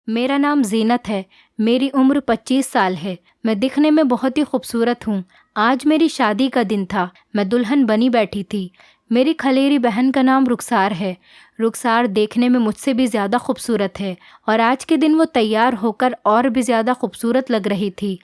मेरा नाम ज़ीनत है। मेरी उम्र 25 साल है। मैं दिखने में बहुत ही खूबसूरत हूँ। आज मेरी शादी का दिन था। मैं दुल्हन बनी बैठी थी। मेरी खलेरी बहन का नाम रुखसार है। रुखसार देखने में मुझसे भी ज़्यादा खूबसूरत है और आज के दिन वो तैयार होकर और भी ज़्यादा खूबसूरत लग रही थी।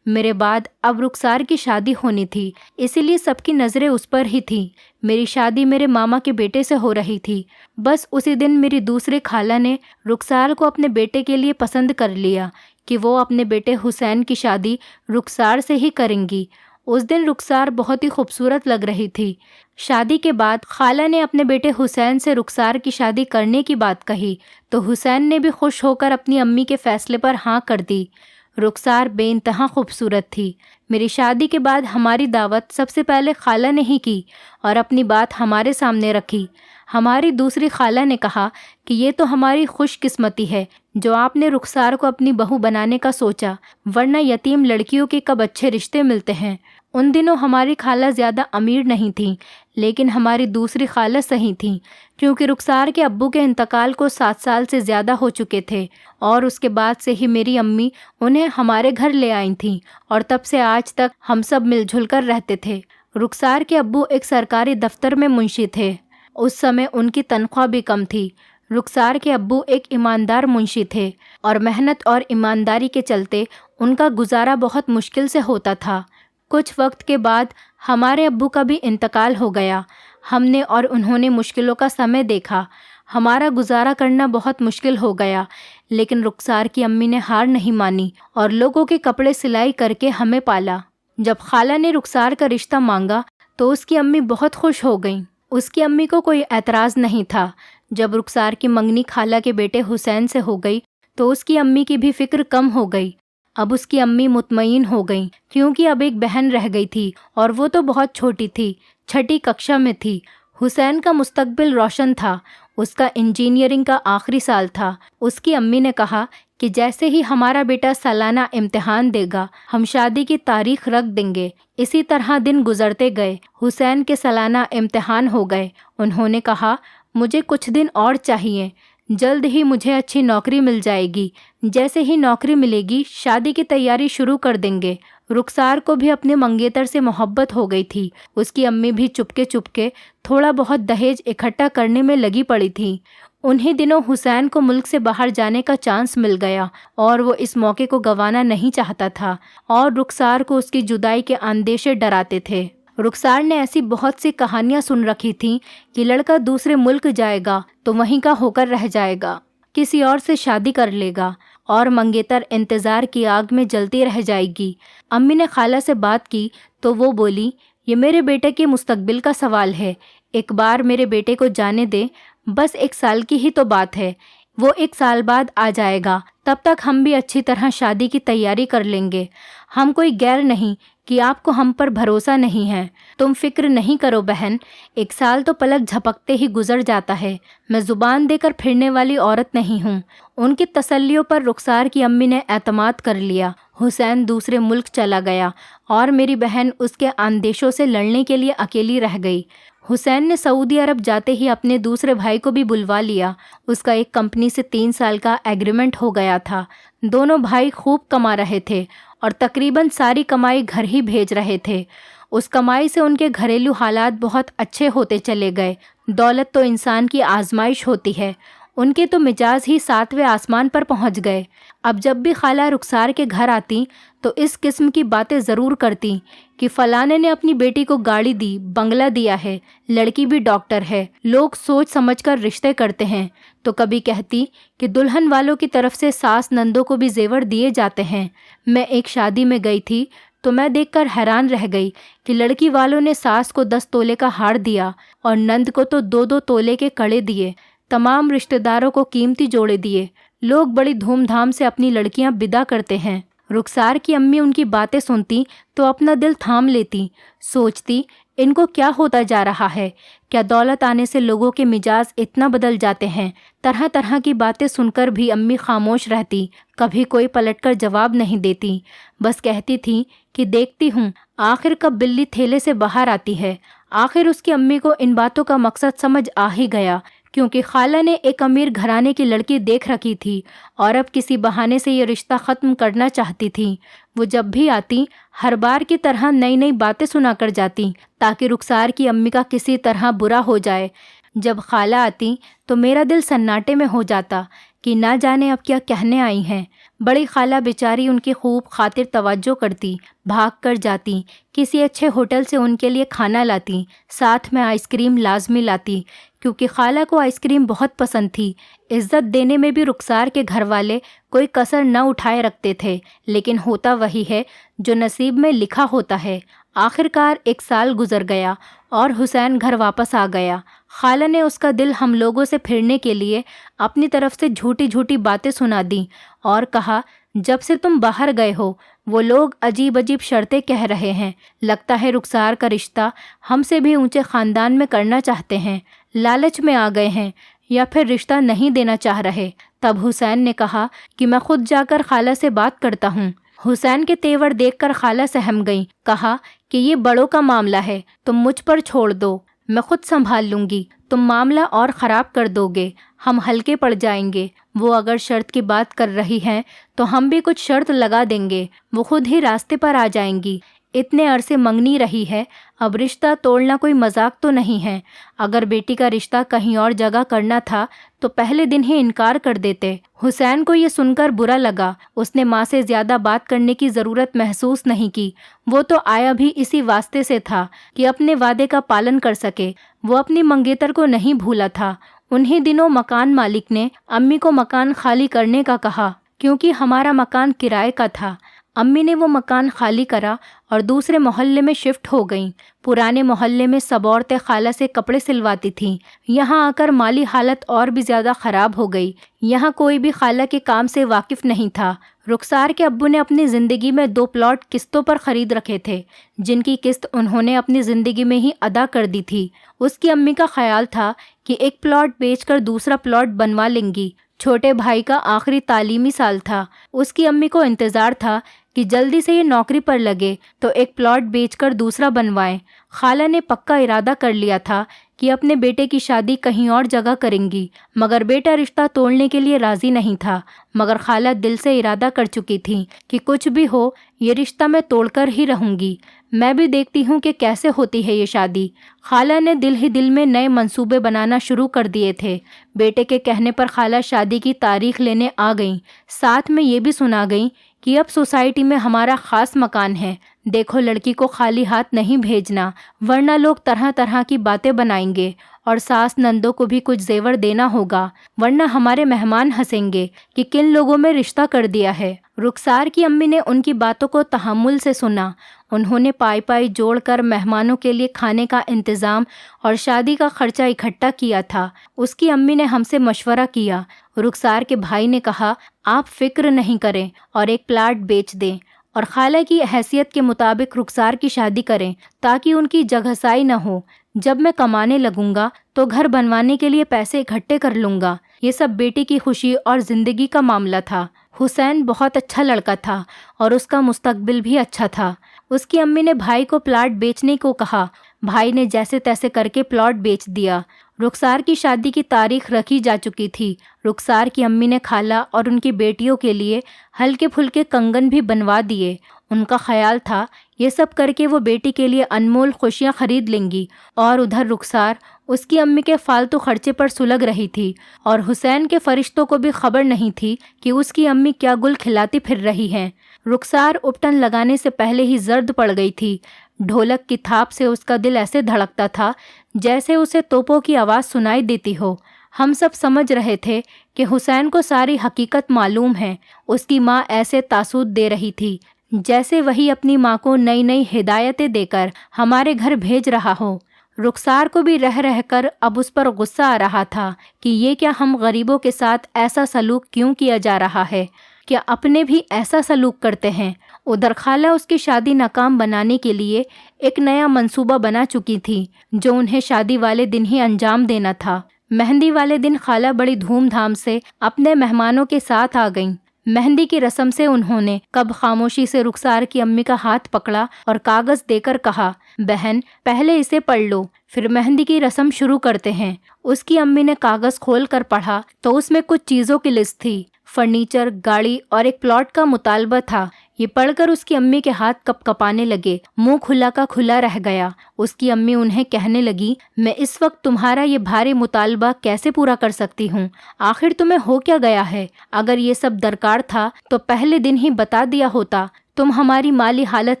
मेरे बाद अब रुखसार की शादी होनी थी, इसीलिए सबकी नज़रें उस पर ही थीं। मेरी शादी मेरे मामा के बेटे से हो रही थी। बस उसी दिन मेरी दूसरी खाला ने रुखसार को अपने बेटे के लिए पसंद कर लिया कि वो अपने बेटे हुसैन की शादी रुखसार से ही करेंगी। उस दिन रुखसार बहुत ही खूबसूरत लग रही थी। शादी के बाद खाला ने अपने बेटे हुसैन से रुखसार की शादी करने की बात कही तो हुसैन ने भी खुश होकर अपनी अम्मी के फैसले पर हाँ कर दी। रुखसार बेइंतहा खूबसूरत थी। मेरी शादी के बाद हमारी दावत सबसे पहले खाला ने ही की और अपनी बात हमारे सामने रखी। हमारी दूसरी खाला ने कहा कि ये तो हमारी खुशकिस्मती है जो आपने रुखसार को अपनी बहू बनाने का सोचा, वरना यतीम लड़कियों के कब अच्छे रिश्ते मिलते हैं। उन दिनों हमारी खाला ज़्यादा अमीर नहीं थी, लेकिन हमारी दूसरी खाला सही थी, क्योंकि रुखसार के अब्बू के इंतकाल को 7 साल से ज़्यादा हो चुके थे और उसके बाद से ही मेरी अम्मी उन्हें हमारे घर ले आई थीं और तब से आज तक हम सब मिलजुल कर रहते थे। रुखसार के अब्बू एक सरकारी दफ्तर में मुंशी थे। उस समय उनकी तनख्वाह भी कम थी। रुखसार के अब्बू एक ईमानदार मुंशी थे और मेहनत और ईमानदारी के चलते उनका गुजारा बहुत मुश्किल से होता था। कुछ वक्त के बाद हमारे अब्बू का भी इंतकाल हो गया। हमने और उन्होंने मुश्किलों का समय देखा। हमारा गुजारा करना बहुत मुश्किल हो गया, लेकिन रुखसार की अम्मी ने हार नहीं मानी और लोगों के कपड़े सिलाई करके हमें पाला। जब खाला ने रुखसार का रिश्ता मांगा तो उसकी अम्मी बहुत खुश हो गईं। उसकी अम्मी को कोई एतराज़ नहीं था। जब रुखसार की मंगनी खाला के बेटे हुसैन से हो गई तो उसकी अम्मी की भी फिक्र कम हो गई। अब उसकी अम्मी मुतमईन हो गईं, क्योंकि अब एक बहन रह गई थी और वो तो बहुत छोटी थी, 6ठी कक्षा में थी। हुसैन का मुस्तकबिल रोशन था। उसका इंजीनियरिंग का आखिरी साल था। उसकी अम्मी ने कहा कि जैसे ही हमारा बेटा सालाना इम्तिहान देगा हम शादी की तारीख रख देंगे। इसी तरह दिन गुजरते गए। हुसैन के सालाना इम्तिहान हो गए। उन्होंने कहा, मुझे कुछ दिन और चाहिए, जल्द ही मुझे अच्छी नौकरी मिल जाएगी। जैसे ही नौकरी मिलेगी शादी की तैयारी शुरू कर देंगे। रुखसार को भी अपने मंगेतर से मोहब्बत हो गई थी। उसकी अम्मी भी चुपके चुपके थोड़ा बहुत दहेज इकट्ठा करने में लगी पड़ी थी। उन्हीं दिनों हुसैन को मुल्क से बाहर जाने का चांस मिल गया और वो इस मौके को गंवाना नहीं चाहता था और रुखसार को उसकी जुदाई के अंदेशे डराते थे। रुखसार ने ऐसी बहुत सी कहानियां सुन रखी थीं कि लड़का दूसरे मुल्क जाएगा तो वहीं का होकर रह जाएगा, किसी और से शादी कर लेगा और मंगेतर इंतज़ार की आग में जलती रह जाएगी। अम्मी ने खाला से बात की तो वो बोली, ये मेरे बेटे के मुस्तकबिल का सवाल है, एक बार मेरे बेटे को जाने दे, बस 1 साल की ही तो बात है, वो 1 साल बाद आ जाएगा, तब तक हम भी अच्छी तरह शादी की तैयारी कर लेंगे। हम कोई गैर नहीं कि आपको हम पर भरोसा नहीं है। तुम फिक्र नहीं करो बहन, 1 साल तो पलक झपकते ही गुजर जाता है। मैं ज़ुबान देकर फिरने वाली औरत नहीं हूँ। उनकी तसल्लियों पर रुखसार की अम्मी ने एतमाद कर लिया। हुसैन दूसरे मुल्क चला गया और मेरी बहन उसके अंदेशों से लड़ने के लिए अकेली रह गई। हुसैन ने सऊदी अरब जाते ही अपने दूसरे भाई को भी बुलवा लिया। उसका एक कंपनी से 3 साल का एग्रीमेंट हो गया था। दोनों भाई खूब कमा रहे थे और तकरीबन सारी कमाई घर ही भेज रहे थे। उस कमाई से उनके घरेलू हालात बहुत अच्छे होते चले गए। दौलत तो इंसान की आजमाइश होती है। उनके तो मिजाज ही 7वें आसमान पर पहुंच गए। अब जब भी खाला रुखसार के घर आती तो इस किस्म की बातें ज़रूर करती कि फलाने ने अपनी बेटी को गाड़ी दी, बंगला दिया है, लड़की भी डॉक्टर है, लोग सोच समझकर रिश्ते करते हैं। तो कभी कहती कि दुल्हन वालों की तरफ से सास नंदों को भी जेवर दिए जाते हैं। मैं एक शादी में गई थी तो मैं देखकर हैरान रह गई कि लड़की वालों ने सास को 10 तोले का हार दिया और नंद को तो 2-2 तोले के कड़े दिए। तमाम रिश्तेदारों को कीमती जोड़े दिए। लोग बड़ी धूमधाम से अपनी लड़कियां विदा करते हैं। रुखसार की अम्मी उनकी बातें सुनती तो अपना दिल थाम लेती। सोचती, इनको क्या होता जा रहा है? क्या दौलत आने से लोगों के मिजाज इतना बदल जाते हैं? तरह तरह की बातें सुनकर भी अम्मी खामोश रहती। कभी कोई पलटकर जवाब नहीं देती। बस कहती थी कि देखती हूँ आखिर कब बिल्ली थैले से बाहर आती है। आखिर उसकी अम्मी को इन बातों का मकसद समझ आ ही गया کیونکہ خالہ نے ایک امیر گھرانے کی لڑکی دیکھ رکھی تھی اور اب کسی بہانے سے یہ رشتہ ختم کرنا چاہتی تھی۔ وہ جب بھی آتی ہر بار کی طرح نئی نئی باتیں سنا کر جاتی تاکہ رخسار کی امی کا کسی طرح برا ہو جائے۔ جب خالہ آتی تو میرا دل سناٹے میں ہو جاتا کہ نہ جانے اب کیا کہنے آئی ہیں۔ بڑی خالہ بیچاری ان کی خوب خاطر توجہ کرتی، بھاگ کر جاتی، کسی اچھے ہوٹل سے ان کے لیے کھانا لاتی، ساتھ میں آئس کریم لازمی لاتی کیونکہ خالہ کو آئس کریم بہت پسند تھی۔ عزت دینے میں بھی رخسار کے گھر والے کوئی کسر نہ اٹھائے رکھتے تھے، لیکن ہوتا وہی ہے جو نصیب میں لکھا ہوتا ہے۔ آخر کار 1 سال گزر گیا اور حسین گھر واپس آ گیا۔ خالہ نے اس کا دل ہم لوگوں سے پھرنے کے لیے اپنی طرف سے جھوٹی جھوٹی باتیں سنا دیں اور کہا، جب سے تم باہر گئے ہو وہ لوگ عجیب عجیب شرطیں کہہ رہے ہیں، لگتا ہے رخسار کا رشتہ ہم سے بھی اونچے خاندان میں کرنا چاہتے ہیں، لالچ میں آ گئے ہیں یا پھر رشتہ نہیں دینا چاہ رہے۔ تب حسین نے کہا کہ میں خود جا کر خالہ سے بات کرتا ہوں۔ حسین کے تیور دیکھ کر خالہ سہم گئیں، کہا کہ یہ بڑوں کا معاملہ ہے، تم مجھ پر چھوڑ دو، میں خود سنبھال لوں گی، تم معاملہ اور خراب کر دو گے، ہم ہلکے پڑ جائیں گے۔ وہ اگر شرط کی بات کر رہی ہیں تو ہم بھی کچھ شرط لگا دیں گے، وہ خود ہی راستے پر آ جائیں گی۔ اتنے عرصے منگنی رہی ہے، اب رشتہ توڑنا کوئی مذاق تو نہیں ہے۔ اگر بیٹی کا رشتہ کہیں اور جگہ کرنا تھا تو پہلے دن ہی انکار کر دیتے۔ حسین کو یہ سن کر برا لگا، اس نے ماں سے زیادہ بات کرنے کی ضرورت محسوس نہیں کی، وہ تو آیا بھی اسی واسطے سے تھا کہ اپنے وعدے کا پالن کر سکے۔ وہ اپنی منگیتر کو نہیں بھولا تھا۔ انہی دنوں مکان مالک نے امی کو مکان خالی کرنے کا کہا کیونکہ ہمارا مکان کرائے کا تھا۔ امی نے وہ مکان خالی کرا اور دوسرے محلے میں شفٹ ہو گئیں۔ پرانے محلے میں سب عورتیں خالہ سے کپڑے سلواتی تھیں، یہاں آ کر مالی حالت اور بھی زیادہ خراب ہو گئی۔ یہاں کوئی بھی خالہ کے کام سے واقف نہیں تھا۔ رخسار کے ابو نے اپنی زندگی میں 2 پلاٹ قسطوں پر خرید رکھے تھے، جن کی قسط انہوں نے اپنی زندگی میں ہی ادا کر دی تھی۔ اس کی امی کا خیال تھا کہ ایک پلاٹ بیچ کر دوسرا پلاٹ بنوا لیں گی۔ چھوٹے بھائی کا آخری تعلیمی سال تھا، اس کی امی کو انتظار تھا کہ جلدی سے یہ نوکری پر لگے تو ایک پلاٹ بیچ کر دوسرا بنوائیں۔ خالہ نے پکا ارادہ کر لیا تھا کہ اپنے بیٹے کی شادی کہیں اور جگہ کریں گی، مگر بیٹا رشتہ توڑنے کے لیے راضی نہیں تھا۔ مگر خالہ دل سے ارادہ کر چکی تھی کہ کچھ بھی ہو یہ رشتہ میں توڑ کر ہی رہوں گی، میں بھی دیکھتی ہوں کہ کیسے ہوتی ہے یہ شادی۔ خالہ نے دل ہی دل میں نئے منصوبے بنانا شروع کر دیے تھے۔ بیٹے کے کہنے پر خالہ شادی کی تاریخ لینے آ گئیں، ساتھ میں یہ بھی سنا گئیں کہ اب سوسائٹی میں ہمارا خاص مکان ہے، دیکھو لڑکی کو خالی ہاتھ نہیں بھیجنا ورنہ لوگ طرح طرح کی باتیں بنائیں گے، اور ساس نندوں کو بھی کچھ زیور دینا ہوگا ورنہ ہمارے مہمان ہنسیں گے کہ کن لوگوں میں رشتہ کر دیا ہے۔ رخسار کی امی نے ان کی باتوں کو تحمل سے سنا۔ انہوں نے پائی جوڑ کر مہمانوں کے لیے کھانے کا انتظام اور شادی کا خرچہ اکٹھا کیا تھا۔ اس کی امی نے ہم سے مشورہ کیا۔ رخسار کے بھائی نے کہا، آپ فکر نہیں کریں اور ایک پلاٹ بیچ دیں اور خالہ کی حیثیت کے مطابق رخسار کی شادی کریں تاکہ ان کی جگہسائی نہ ہو۔ جب میں کمانے لگوں گا تو گھر بنوانے کے لیے پیسے اکٹھے کر لوں گا۔ یہ سب بیٹی کی خوشی اور زندگی کا معاملہ تھا۔ حسین بہت اچھا لڑکا تھا اور اس کا مستقبل بھی اچھا تھا۔ اس کی امی نے بھائی کو پلاٹ بیچنے کو کہا۔ بھائی نے جیسے تیسے کر کے پلاٹ بیچ دیا۔ رخسار کی شادی کی تاریخ رکھی جا چکی تھی۔ رخسار کی امی نے خالہ اور ان کی بیٹیوں کے لیے ہلکے پھلکے کنگن بھی بنوا دیے۔ ان کا خیال تھا یہ سب کر کے وہ بیٹی کے لیے انمول خوشیاں خرید لیں گی، اور ادھر رخسار اس کی امی کے فالتو خرچے پر سلگ رہی تھی، اور حسین کے فرشتوں کو بھی خبر نہیں تھی کہ اس کی امی کیا گل کھلاتی پھر رہی ہیں۔ رخسار اپٹن لگانے سے پہلے ہی زرد پڑ گئی تھی۔ ڈھولک کی تھاپ سے اس کا دل ایسے دھڑکتا تھا جیسے اسے توپوں کی آواز سنائی دیتی ہو۔ ہم سب سمجھ رہے تھے کہ حسین کو ساری حقیقت معلوم ہے۔ اس کی ماں ایسے تاثر دے رہی تھی جیسے وہی اپنی ماں کو نئی نئی ہدایتیں دے کر ہمارے گھر بھیج رہا ہو۔ رخسار کو بھی رہ رہ کر اب اس پر غصہ آ رہا تھا کہ یہ کیا ہم غریبوں کے ساتھ ایسا سلوک کیوں کیا جا رہا ہے، کیا اپنے بھی ایسا سلوک کرتے ہیں۔ ادھر خالہ اس کی شادی ناکام بنانے کے لیے ایک نیا منصوبہ بنا چکی تھی جو انہیں شادی والے دن ہی انجام دینا تھا۔ مہندی والے دن خالہ بڑی دھوم دھام سے اپنے مہمانوں کے ساتھ آ گئیں۔ मेहंदी की रस्म से उन्होंने कब खामोशी से रुखसार की अम्मी का हाथ पकड़ा और कागज देकर कहा, बहन पहले इसे पढ़ लो, फिर मेहंदी की रस्म शुरू करते हैं। उसकी अम्मी ने कागज खोल कर पढ़ा तो उसमें कुछ चीजों की लिस्ट थी, फर्नीचर, गाड़ी और एक प्लॉट का मुतालबा था। ये पढ़कर उसकी अम्मी के हाथ कपकपाने लगे, मुंह खुला का खुला रह गया। उसकी अम्मी उन्हें कहने लगी, मैं इस वक्त तुम्हारा ये भारी मुतालबा कैसे पूरा कर सकती हूँ? आखिर तुम्हें हो क्या गया है? अगर ये सब दरकार था तो पहले दिन ही बता दिया होता। तुम हमारी माली हालत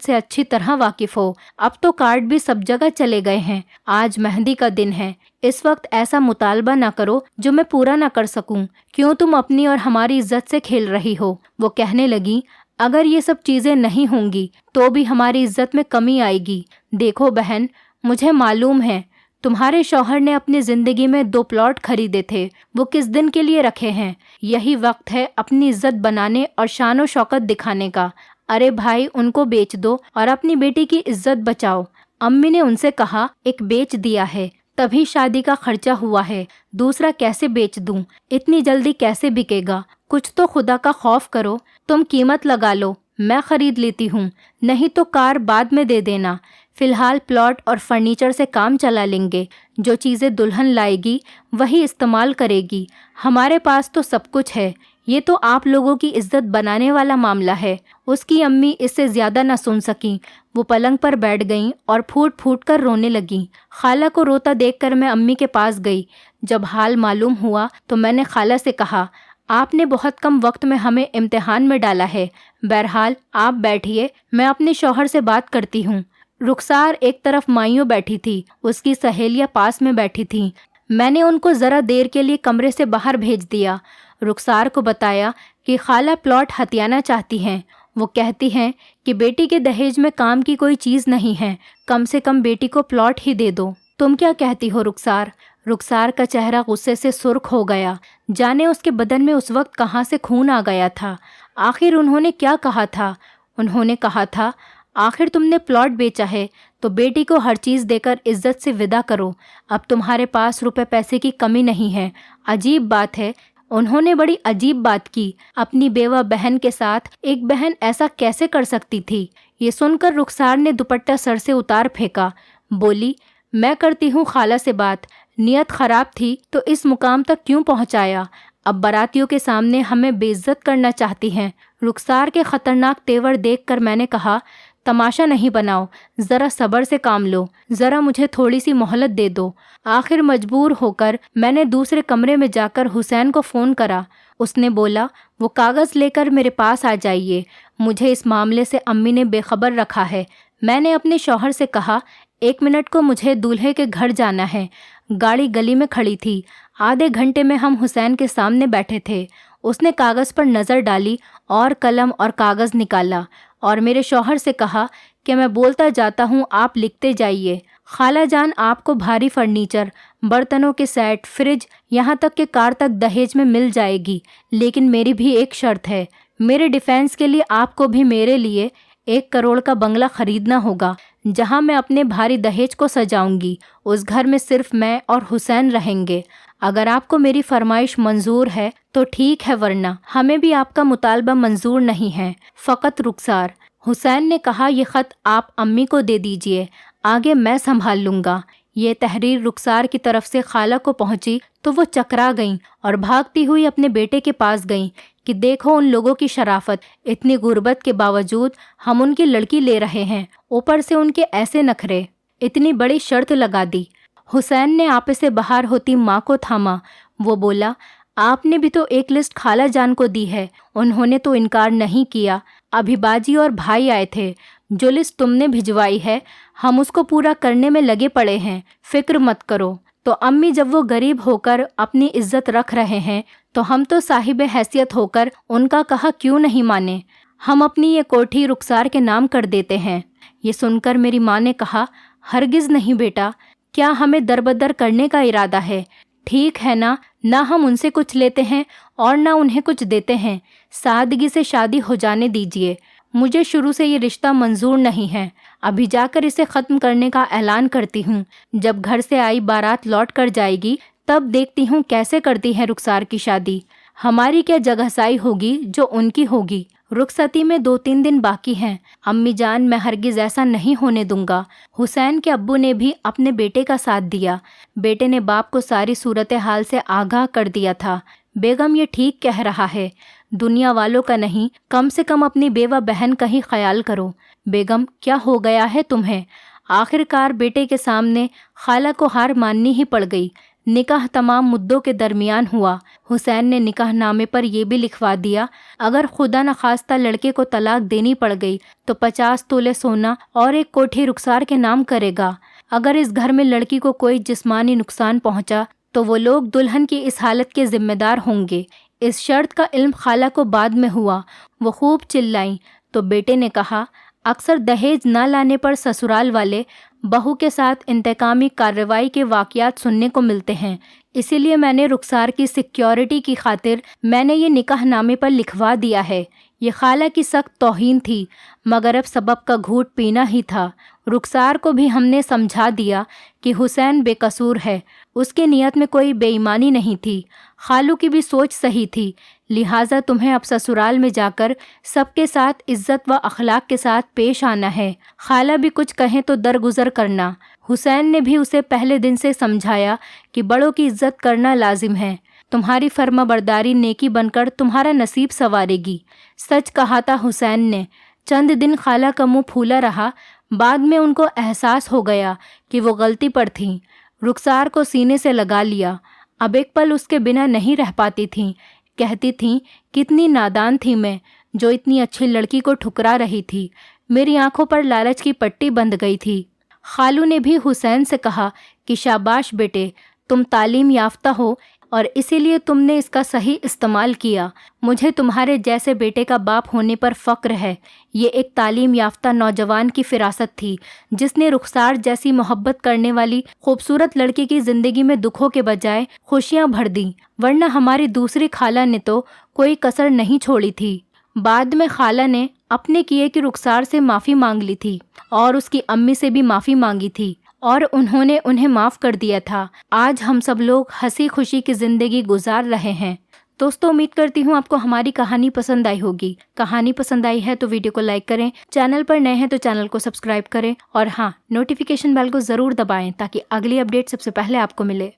से अच्छी तरह वाकिफ हो। अब तो कार्ड भी सब जगह चले गए हैं। आज मेहंदी का दिन है, इस वक्त ऐसा मुतालबा ना करो जो मैं पूरा ना कर सकूं। क्यों तुम अपनी और हमारी इज्जत से खेल रही हो? वो कहने लगी, अगर ये सब चीजें नहीं होंगी तो भी हमारी इज्जत में कमी आएगी। देखो बहन, मुझे मालूम है तुम्हारे शौहर ने अपनी जिंदगी में 2 प्लॉट खरीदे थे, वो किस दिन के लिए रखे हैं? यही वक्त है अपनी इज्जत बनाने और शान और शौकत दिखाने का। अरे भाई, उनको बेच दो और अपनी बेटी की इज्जत बचाओ। अम्मी ने उनसे कहा, एक बेच दिया है तभी शादी का खर्चा हुआ है, दूसरा कैसे बेच दूं? इतनी जल्दी कैसे बिकेगा? कुछ तो खुदा का खौफ करो। तुम कीमत लगा लो, मैं खरीद लेती हूँ, नहीं तो कार बाद में दे देना। फिलहाल प्लॉट और फर्नीचर से काम चला लेंगे। जो चीज़ें दुल्हन लाएगी वही इस्तेमाल करेगी। हमारे पास तो सब कुछ है। ये तो आप लोगों की इज्जत बनाने वाला मामला है। उसकी अम्मी इससे ज़्यादा न सुन सकीं। वो पलंग पर बैठ गईं और फूट फूट कर रोने लगीं। खाला को रोता देखकर मैं अम्मी के पास गई। जब हाल मालूम हुआ तो मैंने खाला से कहा, आपने बहुत कम वक्त में हमें इम्तिहान में डाला है। बहरहाल आप बैठिए, मैं अपने शौहर से बात करती हूँ। रुखसार एक तरफ माइयों बैठी थी, उसकी सहेलियाँ पास में बैठी थीं। मैंने उनको ज़रा देर के लिए कमरे से बाहर भेज दिया। रुखसार को बताया कि खाला प्लॉट हथियाना चाहती हैं। वो कहती हैं कि बेटी के दहेज में काम की कोई चीज़ नहीं है, कम से कम बेटी को प्लॉट ही दे दो। तुम क्या कहती हो रुखसार? रुखसार का चेहरा गुस्से से सुर्ख हो गया। जाने उसके बदन में उस वक्त कहाँ से खून आ गया था। आखिर उन्होंने क्या कहा था? उन्होंने कहा था, आखिर तुमने प्लॉट बेचा है तो बेटी को हर चीज़ देकर इज्जत से विदा करो। अब तुम्हारे पास रुपए पैसे की कमी नहीं है। अजीब बात है, उन्होंने बड़ी अजीब बात की। अपनी बेवा बहन के साथ एक बहन ऐसा कैसे कर सकती थी? ये सुनकर रुखसार ने दुपट्टा सर से उतार फेंका। बोली, मैं करती हूँ खाला से बात। नियत खराब थी तो इस मुकाम तक क्यों पहुँचाया? अब बारातियों के सामने हमें बेइज्जत करना चाहती हैं। रुखसार के खतरनाक तेवर देखकर मैंने कहा, तमाशा नहीं बनाओ, ज़रा सब्र से काम लो, ज़रा मुझे थोड़ी सी मोहलत दे दो। आखिर मजबूर होकर मैंने दूसरे कमरे में जाकर हुसैन को फ़ोन करा। उसने बोला, वो कागज़ लेकर मेरे पास आ जाइए, मुझे इस मामले से अम्मी ने बेखबर रखा है। मैंने अपने शौहर से कहा, 1 मिनट को मुझे दूल्हे के घर जाना है। गाड़ी गली में खड़ी थी। आधे घंटे में हम हुसैन के सामने बैठे थे। उसने कागज़ पर नज़र डाली और कलम और कागज़ निकाला और मेरे शौहर से कहा कि मैं बोलता जाता हूँ, आप लिखते जाइए। खाला जान, आपको भारी फर्नीचर, बर्तनों के सेट, फ्रिज, यहाँ तक कि कार तक दहेज में मिल जाएगी, लेकिन मेरी भी एक शर्त है। मेरे डिफेंस के लिए आपको भी मेरे लिए 1 करोड़ का बंगला खरीदना होगा, जहाँ मैं अपने भारी दहेज को सजाऊंगी। उस घर में सिर्फ मैं और हुसैन रहेंगे। अगर आपको मेरी फरमाइश मंजूर है तो ठीक है, वरना हमें भी आपका मुतालबा मंजूर नहीं है। फ़कत रुखसार। हुसैन ने कहा, ये ख़त आप अम्मी को दे दीजिए, आगे मैं संभाल लूँगा। ये तहरीर रुखसार की तरफ से खाला को पहुँची तो वो चकरा गईं और भागती हुई अपने बेटे के पास गईं कि देखो उन लोगों की शराफत, इतनी गुर्बत के बावजूद हम उनकी लड़की ले रहे हैं, ऊपर से उनके ऐसे नखरे। इतनी बड़ी शर्त लगा दी। हुसैन ने आपे से बाहर होती माँ को थामा। वो बोला, आपने भी तो एक लिस्ट खाला जान को दी है, उन्होंने तो इनकार नहीं किया। अभी बाजी और भाई आए थे। जो लिस्ट तुमने भिजवाई है हम उसको पूरा करने में लगे पड़े हैं, फिक्र मत करो। तो अम्मी, जब वो गरीब होकर अपनी इज्जत रख रहे हैं तो हम तो साहिब हैसियत होकर उनका कहा क्यों नहीं माने। हम अपनी ये कोठी रुखसार के नाम कर देते हैं। ये सुनकर मेरी माँ ने कहा, हरगिज़ नहीं बेटा, क्या हमें दरबदर करने का इरादा है? ठीक है ना हम उनसे कुछ लेते हैं और ना उन्हें कुछ देते हैं। सादगी से शादी हो जाने दीजिए। मुझे शुरू से ये रिश्ता मंजूर नहीं है। अभी जाकर इसे ख़त्म करने का ऐलान करती हूँ। जब घर से आई बारात लौट कर जाएगी तब देखती हूँ कैसे करती है रुखसार की शादी। हमारी क्या जगहसाई होगी जो उनकी होगी। रुखसती में 2-3 दिन बाकी हैं। अम्मी जान, मैं हरगिज़ ऐसा नहीं होने दूंगा। हुसैन के अब्बू ने भी अपने बेटे का साथ दिया। बेटे ने बाप को सारी सूरत हाल से आगाह कर दिया था। बेगम ये ठीक कह रहा है, दुनिया वालों का नहीं, कम से कम अपनी बेवा बहन का ही ख्याल करो। बेगम, क्या हो गया है तुम्हें? आखिरकार बेटे के सामने खाला को हार माननी ही पड़ गई। निकाह तमाम मुद्दों के दरमियान हुआ। हुसैन ने निकाह नामे पर यह भी लिखवा दिया, अगर खुदा न खास्ता लड़के को तलाक देनी पड़ गई तो 50 तोले सोना और एक कोठी रुखसार के नाम करेगा। अगर इस घर में लड़की को कोई जिस्मानी नुकसान पहुंचा तो वो लोग दुल्हन की इस हालत के जिम्मेदार होंगे। इस शर्त का इल्म खाला को बाद में हुआ। वो खूब चिल्लाई तो बेटे ने कहा, अक्सर दहेज ना लाने पर ससुराल वाले बहू के साथ इंतकामी कार्रवाई के वाक़यात सुनने को मिलते हैं, इसीलिए मैंने रुखसार की सिक्योरिटी की खातिर मैंने ये निकाह नामे पर लिखवा दिया है। ये खाला की सख्त तौहीन थी, मगर अब सबब का घूंट पीना ही था। रुखसार को भी हमने समझा दिया कि हुसैन बेकसूर है, उसकी नीयत में कोई बेईमानी नहीं थी। खालू की भी सोच सही थी, लिहाजा तुम्हें अब ससुराल में जाकर सबके साथ इज्जत व अखलाक के साथ पेश आना है। खाला भी कुछ कहें तो दरगुजर करना। हुसैन ने भी उसे पहले दिन से समझाया कि बड़ों की इज्जत करना लाजिम है। तुम्हारी फर्माबरदारी नेकी बनकर तुम्हारा नसीब संवारेगी। सच कहा था हुसैन ने। चंद दिन खाला का मुंह फूला रहा, बाद में उनको एहसास हो गया कि वो गलती पर थीं। रुखसार को सीने से लगा लिया। अब एक पल उसके बिना नहीं रह पाती थीं। कहती थीं, कितनी नादान थी मैं जो इतनी अच्छी लड़की को ठुकरा रही थी। मेरी आंखों पर लालच की पट्टी बंध गई थी। खालू ने भी हुसैन से कहा कि शाबाश बेटे, तुम तालीम याफ्ता हो और इसीलिए तुमने इसका सही इस्तेमाल किया। मुझे तुम्हारे जैसे बेटे का बाप होने पर फ़क्र है। ये एक तालीम याफ्ता नौजवान की फिरासत थी जिसने रुखसार जैसी मोहब्बत करने वाली खूबसूरत लड़की की ज़िंदगी में दुखों के बजाय खुशियाँ भर दी, वरना हमारी दूसरी खाला ने तो कोई कसर नहीं छोड़ी थी। बाद में खाला ने अपने किए की रुखसार से माफ़ी मांग ली थी और उसकी अम्मी से भी माफ़ी मांगी थी और उन्होंने उन्हें माफ़ कर दिया था। आज हम सब लोग हंसी खुशी की ज़िंदगी गुजार रहे हैं। दोस्तों, उम्मीद करती हूँ आपको हमारी कहानी पसंद आई होगी। कहानी पसंद आई है तो वीडियो को लाइक करें, चैनल पर नए हैं तो चैनल को सब्सक्राइब करें और हाँ, नोटिफिकेशन बेल को ज़रूर दबाएं ताकि अगली अपडेट सबसे पहले आपको मिले।